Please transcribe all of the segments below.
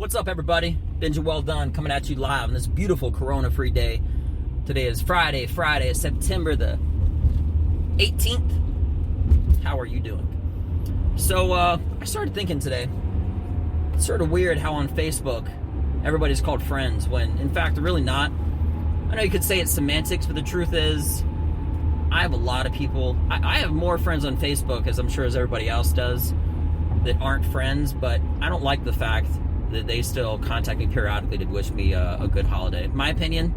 What's up, everybody? Benja Welldone coming at you live on this beautiful Corona-free day. Today is Friday, September the 18th. How are you doing? So, I started thinking today, it's sort of weird how on Facebook everybody's called friends when, in fact, they're really not. I know you could say it's semantics, but the truth is, I have a lot of people. I have more friends on Facebook, as I'm sure as everybody else does, that aren't friends, but I don't like the fact that they still contact me periodically to wish me a good holiday. In my opinion,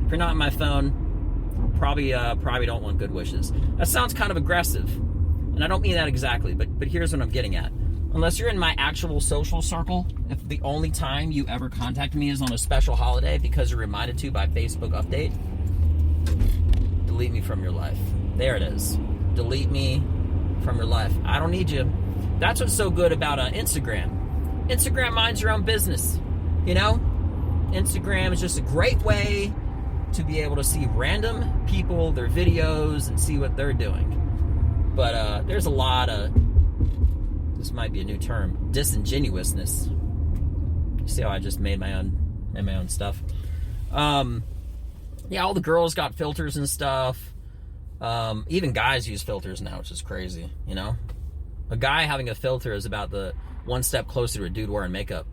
if you're not on my phone, probably don't want good wishes. That sounds kind of aggressive, and I don't mean that exactly, but here's what I'm getting at. Unless you're in my actual social circle, if the only time you ever contact me is on a special holiday because you're reminded to by Facebook update, delete me from your life. There it is. Delete me from your life. I don't need you. That's what's so good about Instagram. Instagram minds your own business, you know? Instagram is just a great way to be able to see random people, their videos, and see what they're doing. But there's a lot of, this might be a new term, disingenuousness. You see how I just made my own stuff? Yeah, all the girls got filters and stuff. Even guys use filters now, which is crazy, you know? A guy having a filter is about the one step closer to a dude wearing makeup.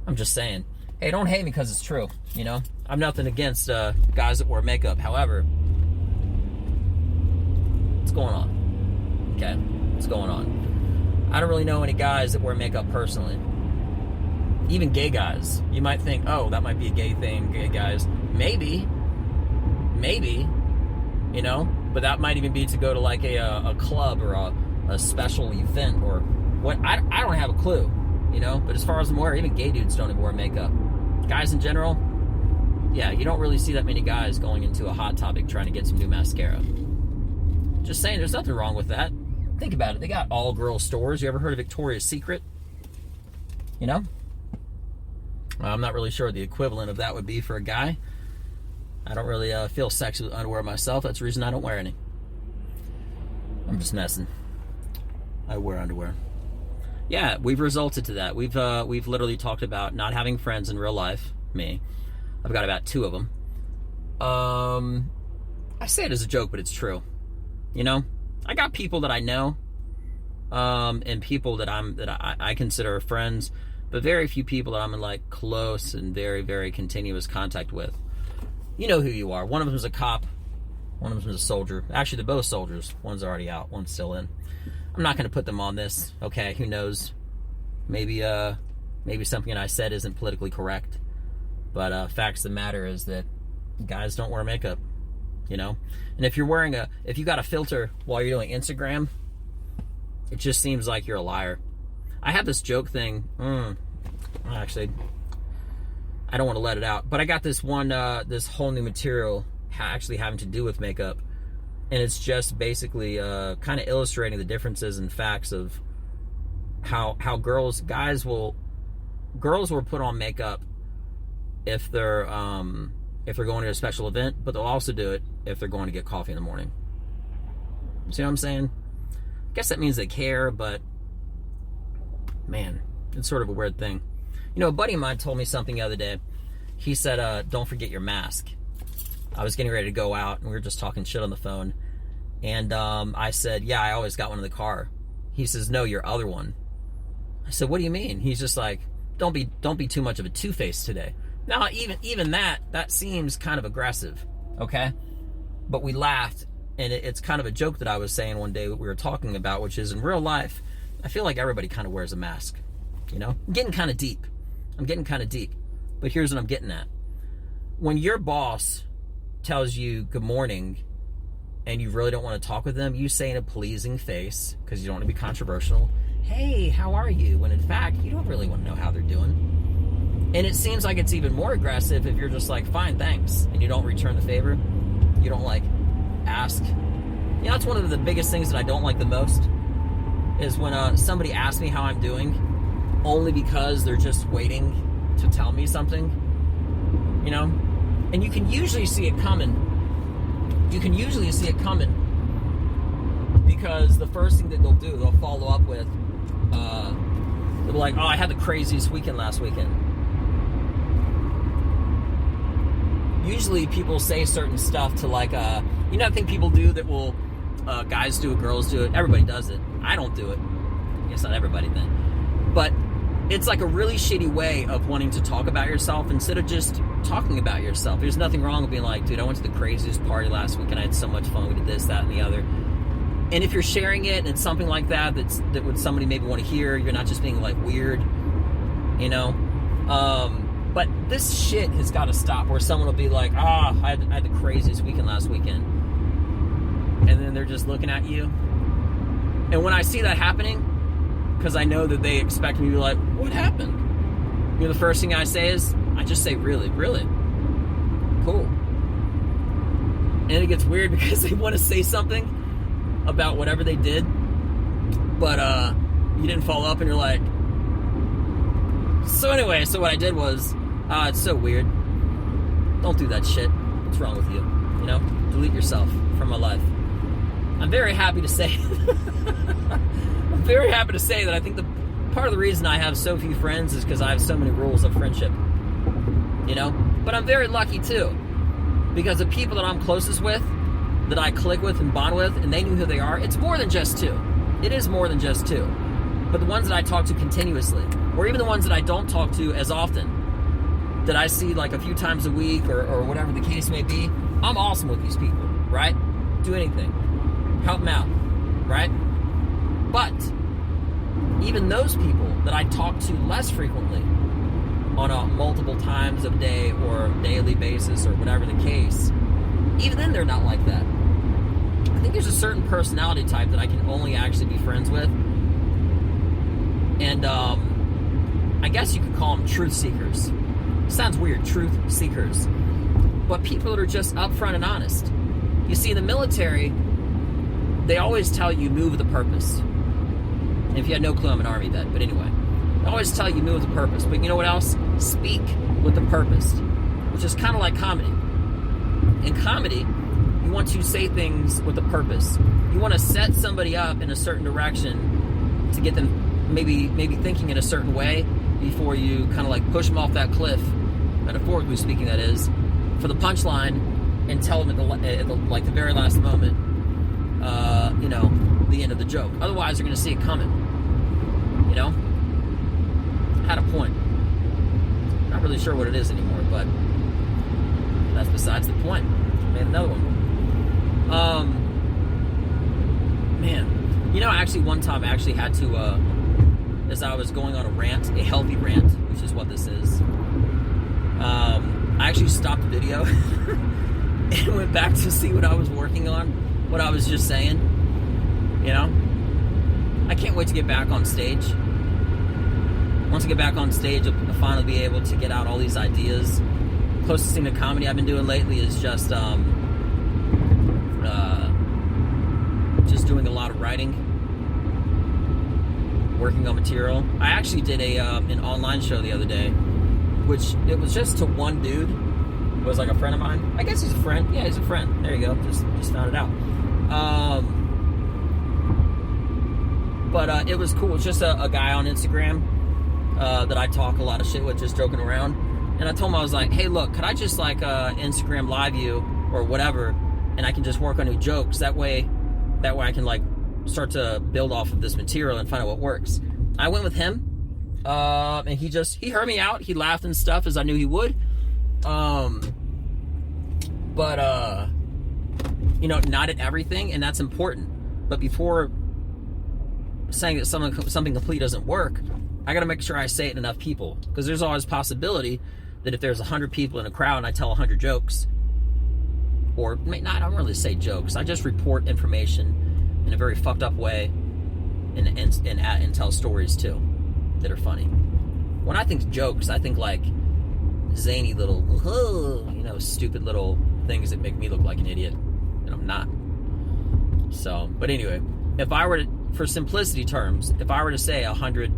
I'm just saying. Hey, don't hate me because it's true, you know? I'm nothing against guys that wear makeup. However, what's going on? Okay, what's going on? I don't really know any guys that wear makeup personally. Even gay guys. You might think, oh, that might be a gay thing, gay guys. Maybe, you know? But that might even be to go to like a club or a special event or what. I don't have a clue, you know? But as far as I'm aware, even gay dudes don't even wear makeup. Guys in general, yeah, you don't really see that many guys going into a Hot Topic trying to get some new mascara. Just saying, there's nothing wrong with that. Think about it. They got all-girl stores. You ever heard of Victoria's Secret? You know? I'm not really sure what the equivalent of that would be for a guy. I don't really feel sexy with underwear myself. That's the reason I don't wear any. I'm just messing. I wear underwear. Yeah, we've resulted to that. We've literally talked about not having friends in real life. Me. I've got about 2 of them. I say it as a joke, but it's true. You know? I got people that I know, and people that I consider friends, but very few people that I'm in like close and very, very continuous contact with. You know who you are. One of them is a cop. One of them is a soldier. Actually, they're both soldiers. One's already out. One's still in. I'm not going to put them on this. Okay, who knows? Maybe something I said isn't politically correct. But facts of the matter is that guys don't wear makeup. You know? And if you got a filter while you're doing Instagram, it just seems like you're a liar. I have this joke thing. Actually, I don't want to let it out. But I got this this whole new material actually having to do with makeup. And it's just basically kind of illustrating the differences and facts of how girls will put on makeup if they're going to a special event, but they'll also do it if they're going to get coffee in the morning. See what I'm saying? I guess that means they care, but man, it's sort of a weird thing. You know, a buddy of mine told me something the other day. He said, don't forget your mask. I was getting ready to go out, and we were just talking shit on the phone. And I said, yeah, I always got one in the car. He says, no, your other one. I said, what do you mean? He's just like, don't be too much of a two-face today. Now, even that seems kind of aggressive, okay? But we laughed, and it's kind of a joke that I was saying one day that we were talking about, which is in real life, I feel like everybody kind of wears a mask, you know? I'm getting kind of deep. But here's what I'm getting at. When your boss tells you good morning and you really don't want to talk with them, you say in a pleasing face, because you don't want to be controversial, hey, how are you? When in fact, you don't really want to know how they're doing. And it seems like it's even more aggressive if you're just like, fine, thanks, and you don't return the favor. You don't like ask. You know, that's one of the biggest things that I don't like the most, is when somebody asks me how I'm doing only because they're just waiting to tell me something, you know? And you can usually see it coming. Because the first thing that they'll do, they'll follow up with, They'll be like, oh, I had the craziest weekend last weekend. Usually people say certain stuff to like, you know, I think people do that will, guys do it, girls do it, everybody does it. I don't do it. I guess not everybody then. But it's like a really shitty way of wanting to talk about yourself instead of just talking about yourself. There's nothing wrong with being like, dude, I went to the craziest party last weekend. I had so much fun. We did this, that, and the other. And if you're sharing it and it's something like that, that would somebody maybe want to hear, you're not just being like weird, you know? But this shit has got to stop where someone will be like, I had the craziest weekend last weekend. And then they're just looking at you. And when I see that happening, because I know that they expect me to be like, what happened? You know, the first thing I say is, I just say, really, really? Cool. And it gets weird because they want to say something about whatever they did, but you didn't follow up and you're like, so anyway, so what I did was, it's so weird. Don't do that shit. What's wrong with you? You know? Delete yourself from my life. I'm very happy to say I'm very happy to say that I think the part of the reason I have so few friends is because I have so many rules of friendship. You know? But I'm very lucky too. Because the people that I'm closest with, that I click with and bond with, and they knew who they are, it's more than just two. It is more than just two. But the ones that I talk to continuously, or even the ones that I don't talk to as often, that I see like a few times a week or whatever the case may be, I'm awesome with these people, right? Do anything. Help them out, right? But even those people that I talk to less frequently on a multiple times a day or daily basis or whatever the case, even then they're not like that. I think there's a certain personality type that I can only actually be friends with. And I guess you could call them truth seekers. Sounds weird, truth seekers. But people that are just upfront and honest. You see, in the military, they always tell you move with a purpose. And if you had no clue, I'm an Army vet, but anyway. They always tell you move with a purpose. But you know what else? Speak with a purpose. Which is kind of like comedy. In comedy, you want to say things with a purpose. You want to set somebody up in a certain direction to get them maybe thinking in a certain way before you kind of like push them off that cliff, metaphorically speaking that is, for the punchline, and tell them at the very last moment, you know, the end of the joke. Otherwise, they're going to see it coming. You know? Had a point. Not really sure what it is anymore, but that's besides the point. Made another one. Man, you know, actually one time I actually had to, as I was going on a rant, a healthy rant, which is what this is, I actually stopped the video and went back to see what I was working on, what I was just saying, you know? I can't wait to get back on stage. Once I get back on stage, I'll finally be able to get out all these ideas. Closest thing to comedy I've been doing lately is just doing a lot of writing, working on material. I actually did an online show the other day, which it was just to one dude. It was like a friend of mine. I guess he's a friend. Yeah, he's a friend. There you go. Just found it out. But it was cool. It's just a guy on Instagram that I talk a lot of shit with, just joking around. And I told him, I was like, hey, look, could I just like Instagram live you or whatever, and I can just work on new jokes. That way I can like start to build off of this material and find out what works. I went with him, and he heard me out. He laughed and stuff, as I knew he would. But you know, not at everything, and that's important. But before saying that something complete doesn't work, I got to make sure I say it to enough people, because there's always a possibility that if there's 100 people in a crowd and I tell 100 jokes, or I don't really say jokes, I just report information in a very fucked up way, and tell stories too that are funny. When I think jokes, I think like zany little, you know, stupid little things that make me look like an idiot, and I'm not. So, but anyway, if I were to, for simplicity terms, if I were to say 100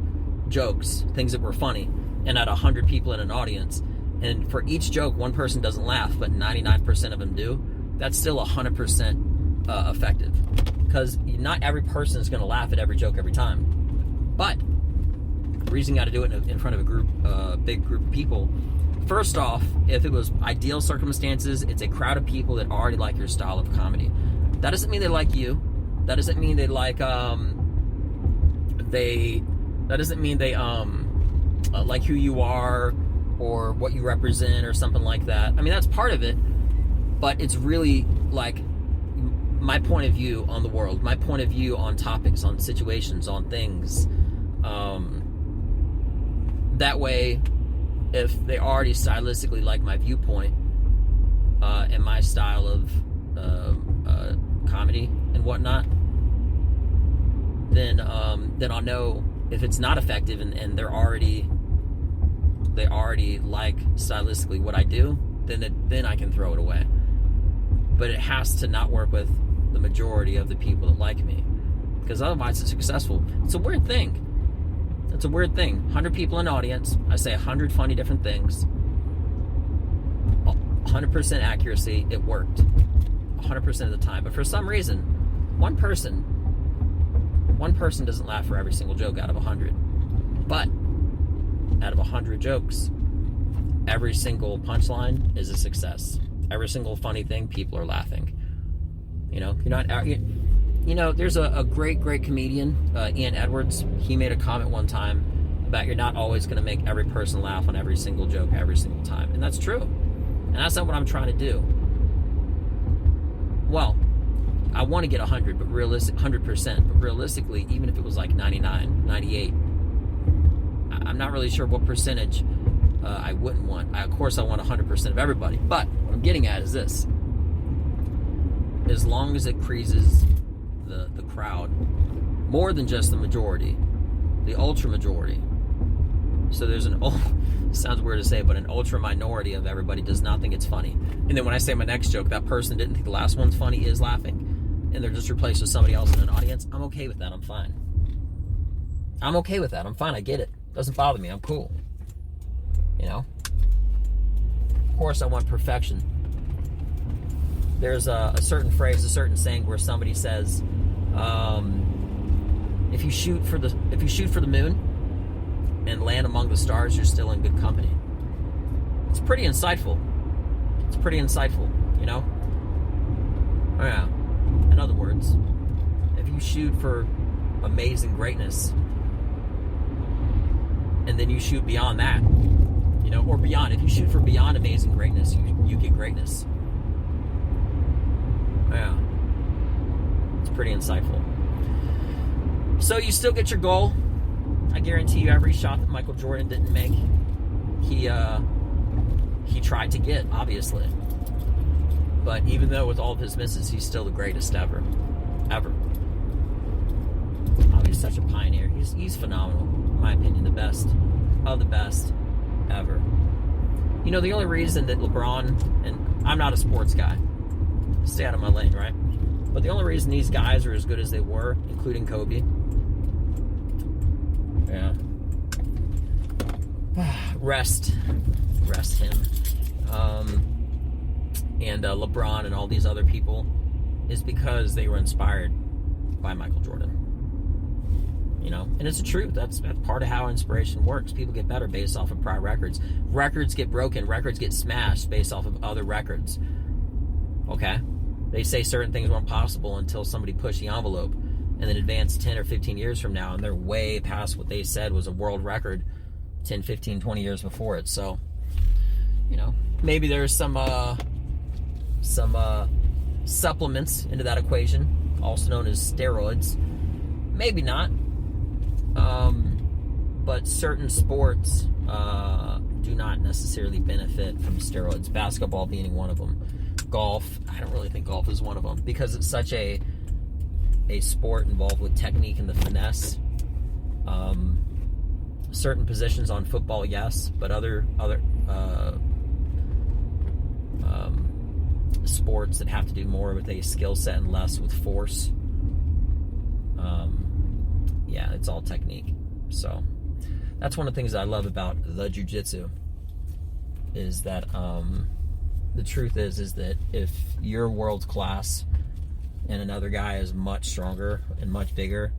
jokes, things that were funny, and at 100 people in an audience, and for each joke one person doesn't laugh but 99% of them do, that's still 100% effective, because not every person is going to laugh at every joke every time. But The reason you got to do it in front of a big group of people. First off, if it was ideal circumstances, it's a crowd of people that already like your style of comedy. That doesn't mean they like you. That doesn't mean they like like who you are or what you represent or something like that. I mean, that's part of it, but it's really like my point of view on the world, my point of view on topics, on situations, on things. That way, if they already stylistically like my viewpoint and my style of comedy and whatnot, then I'll know if it's not effective and they already like stylistically what I do, then I can throw it away. But it has to not work with the majority of the people that like me, because otherwise it's successful. It's a weird thing. It's a weird thing. 100 people in an audience. I say 100 funny different things. 100% accuracy. It worked 100% of the time. But for some reason, one person doesn't laugh for every single joke out of 100. But out of 100 jokes, every single punchline is a success. Every single funny thing, people are laughing. There's a great comedian, Ian Edwards. He made a comment one time about you're not always going to make every person laugh on every single joke every single time. And that's true. And that's not what I'm trying to do. Well, I want to get 100%, but realistically, even if it was like 99, 98, I'm not really sure what percentage I wouldn't want. Of course, I want 100% of everybody. But what I'm getting at is this. As long as it creases the crowd more than just the majority, the ultra majority. So there's sounds weird to say, but an ultra minority of everybody does not think it's funny. And then when I say my next joke, that person didn't think the last one's funny, is laughing, and they're just replaced with somebody else in an audience, I'm okay with that. I'm fine. I'm okay with that. I'm fine. I get it. Doesn't bother me. I'm cool. Of course I want perfection. There's a certain phrase, a certain saying where somebody says, if you shoot for the moon and land among the stars, you're still in good company. It's pretty insightful. Oh, yeah. In other words, if you shoot for amazing greatness and then you shoot beyond that, or beyond, if you shoot for beyond amazing greatness, you get greatness. Yeah. It's pretty insightful. So you still get your goal. I guarantee you every shot that Michael Jordan didn't make, he tried to get, obviously. But even though with all of his misses, he's still the greatest ever. Ever. Oh, he's such a pioneer. He's phenomenal. In my opinion, the best of the best ever. The only reason that LeBron, and I'm not a sports guy, stay out of my lane, right? But the only reason these guys are as good as they were, including Kobe, yeah, rest him, and LeBron and all these other people, is because they were inspired by Michael Jordan. And it's the truth. That's part of how inspiration works. People get better based off of prior records. Records get broken. Records get smashed based off of other records. Okay? They say certain things weren't possible until somebody pushed the envelope, and then advance 10 or 15 years from now, and they're way past what they said was a world record 10, 15, 20 years before it. So, maybe there's some supplements into that equation, also known as steroids. Maybe not. But certain sports do not necessarily benefit from steroids. Basketball being one of them. Golf, I don't really think golf is one of them, because it's such a sport involved with technique and the finesse. Certain positions on football, yes, but other sports that have to do more with a skill set and less with force, yeah, it's all technique. So that's one of the things that I love about the jiu-jitsu, is that the truth is that if you're world class and another guy is much stronger and much bigger,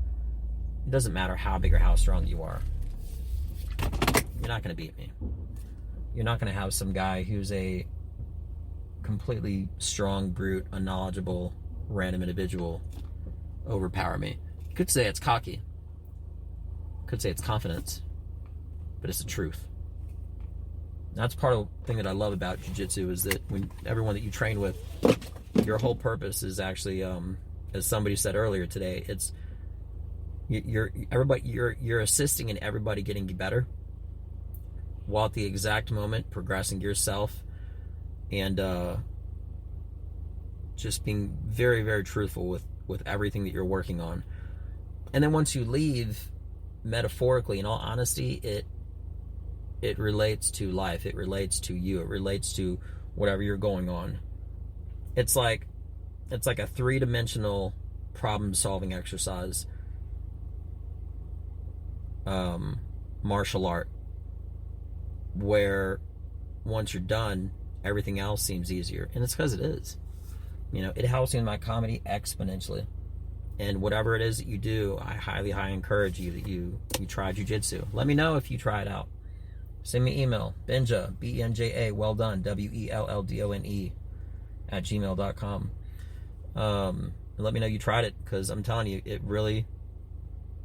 it doesn't matter how big or how strong you are. not going to beat me. You're not going to have some guy who's a completely strong, brute, unknowledgeable, random individual overpower me. You could say it's cocky. You could say it's confidence. But it's the truth. That's part of the thing that I love about jiu-jitsu is that when everyone that you train with, your whole purpose is actually, as somebody said earlier today, it's you're assisting in everybody getting better, while at the exact moment progressing yourself, and just being very, very truthful with everything that you're working on. And then once you leave, metaphorically, in all honesty, it relates to life. It relates to you. It relates to whatever you're going on. It's like a 3-dimensional problem-solving exercise, martial art, where once you're done, everything else seems easier. And it's because it is. It helps me in my comedy exponentially. And whatever it is that you do, I highly encourage you that you try jiu-jitsu. Let me know if you try it out. Send me email, Benja, Benja, Welldone, Welldone, @gmail.com. And let me know you tried it, because I'm telling you, it really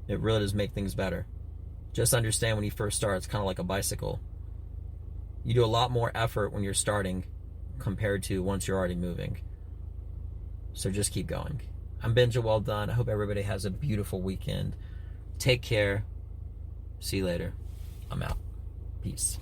does make things better. Just understand, when you first start, it's kind of like a bicycle. You do a lot more effort when you're starting compared to once you're already moving. So just keep going. I'm Benja, Welldone. I hope everybody has a beautiful weekend. Take care. See you later. I'm out. Peace.